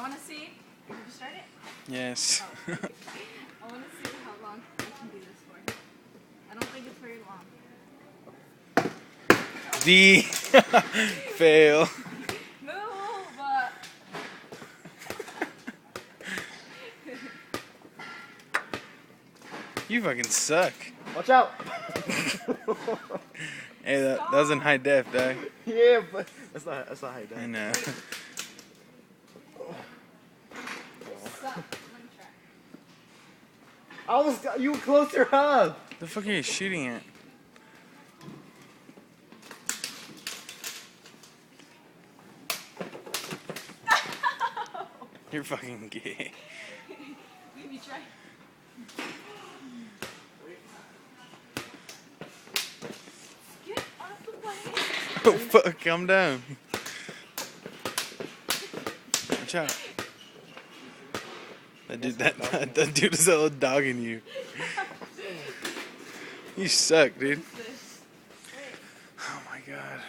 want to see. Did you start it? Yes. Oh, okay. I want to see how long I can do this for. I don't think it's very long. D. Fail. Move! You fucking suck. Watch out! Hey, that was in high def, dog. Yeah, but that's not how you do I it. know. Suck. Let me try. I almost got you closer up. The fuck are you shooting at? You're fucking gay. Let me try. Get off the plane. Oh fuck, calm down. Watch out. That dude is a little dogging you. You suck, dude. Oh my god.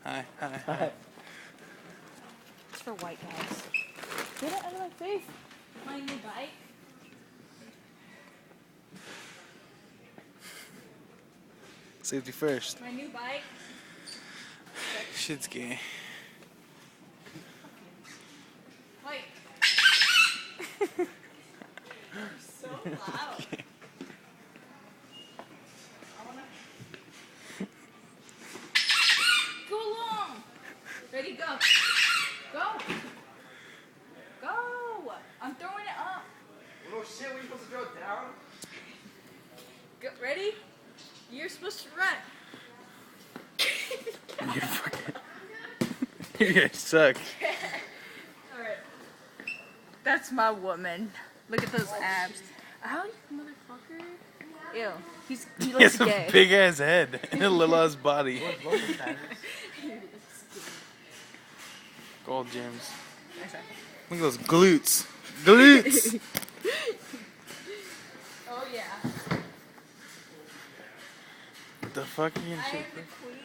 Hi. It's for white guys. Get it out of my face. My new bike. Safety first. My new bike. Shit's gay. Wait. You're so loud. I wanna... Go along. Ready, go. Go. Go. I'm throwing it up. Oh shit, were you supposed to throw it down? Go. Ready? You're supposed to run. You fucking. You guys suck. Alright. That's my woman. Look at those abs. Ow, you motherfucker. Ew. He He has looks a gay. big ass head and a little ass body. Gold gems. Look at those glutes. Glutes! Oh yeah. What the fuck are you I gonna am shit? the queen.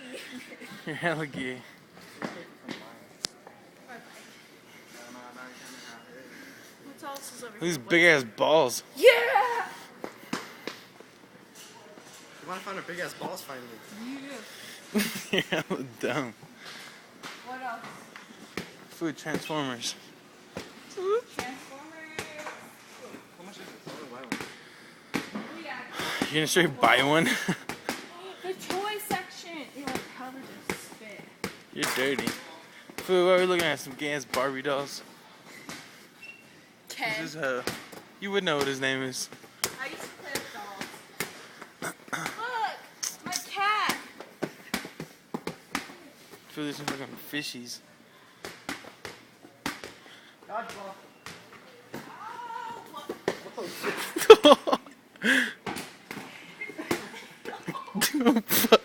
You're hella gay. What else is over These here? big ass balls. Yeah! You wanna find our big ass balls finally? Yeah. You're hella dumb. What else? Food Transformers. Transformers. How much is it? We got You gonna straight buy one? the toy section. Ew, how did it spit? You're dirty. Food, what are we looking at? Some gay ass Barbie dolls. Ken. This is you would know what his name is. I used to play with dolls. Look! My cat! Food, there's some fucking fishies. Dodgeball. Oh, fuck.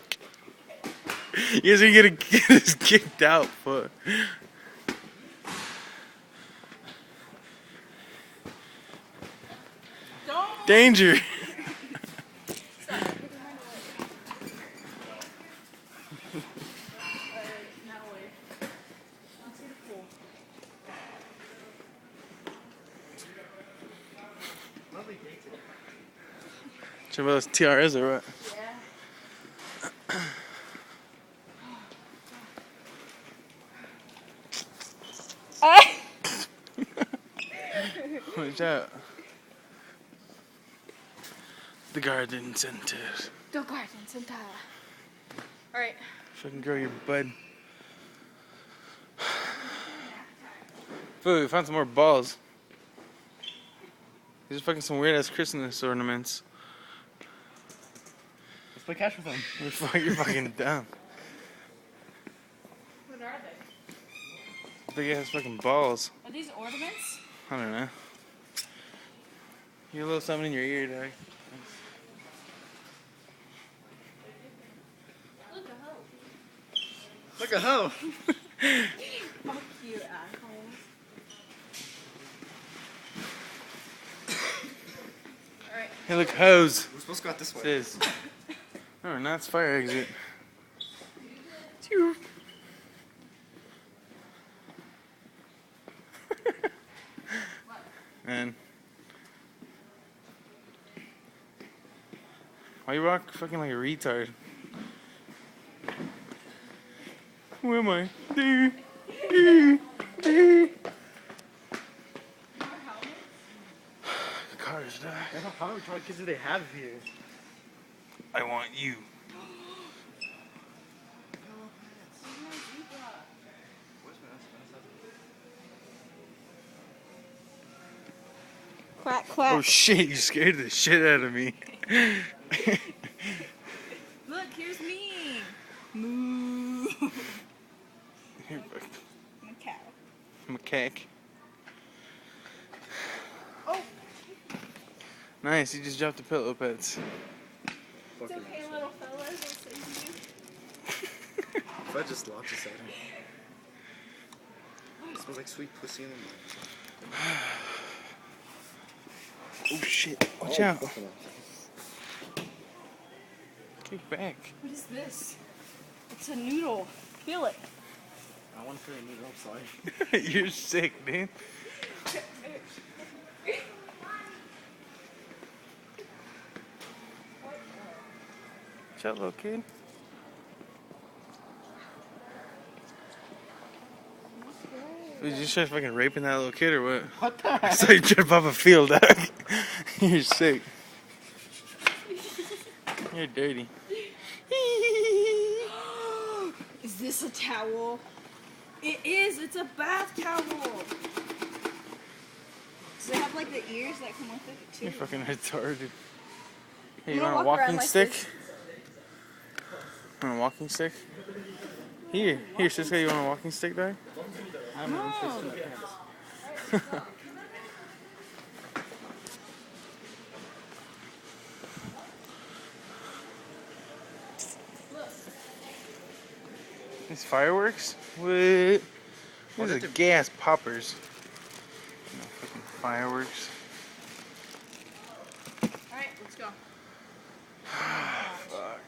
You guys are gonna get us kicked out, fuck. Don't! Danger! Stop. Now wait. Let's see the pool. Lovely day today. Show those tiaras or what? Yeah. Watch out. The garden center. The garden center. Alright. Fucking grow your bud. Food, we found some more balls. These are fucking some weird ass Christmas ornaments. Let's play catch with them. You're fucking dumb. What are they? Big ass fucking balls. Are these ornaments? I don't know. You a little something in your ear, dog. Look a hoe. Look a hoe. Fuck you, assholes. Alright. Hey, look, hose. We're supposed to go out this It way. says. No, not it's fire exit. And why you rock fucking like a retard? Where am I? The car is there. How many kids do they have here? I want you. Quack, quack. Oh shit, you scared the shit out of me. Look, here's me. Moo. Here, fuck. I'm a cow. Macaque. Oh, Nice, you just dropped the pillow pets. it's okay, little fellas. I'll save you. If I just launch this at him. It smells like sweet pussy in the morning. Oh shit, watch out. Kick back. What is this? It's a noodle. Feel it. I want to feel a noodle, I'm sorry. You're sick, dude. Watch out, little kid. Did you just try fucking raping that little kid or what? What the I heck? saw you trip off a field, dog. You're sick. You're dirty. Is this a towel? It is. It's a bath towel. Does it have like the ears that come with it too? You're fucking retarded. Hey, you I'm want gonna a walk around walking like stick? this. Want a walking stick? Here, Cisco, you want a walking stick, dog? I'm No. in my pants. These fireworks? What? These are gas poppers. No fucking fireworks. Alright, let's go. Fuck.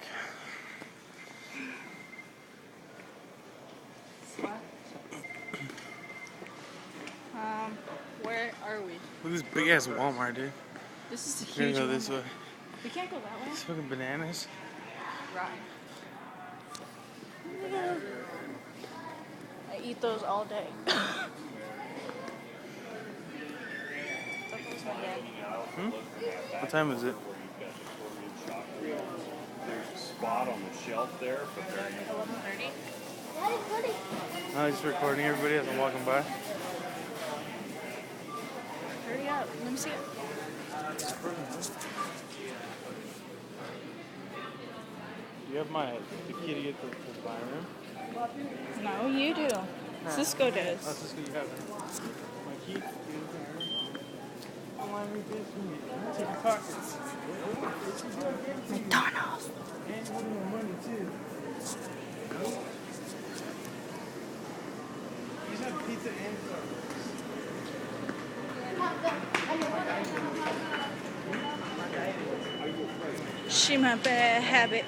Where are we? Look at this big ass Walmart, dude. This is a We're huge gonna go this one. way. We can't go that way. It's fucking bananas. Right. I eat those all day. What time is it? There's a spot on the shelf there, but there ain't 11:30. I'm just recording everybody as I'm walking by. Hurry up. Let me see it. You have the key to get the fire room? No, you do. Cisco does. That's just what you have. My key? Why we just take your pockets? McDonald's. And what more money too. You just have pizza and She my bad habit.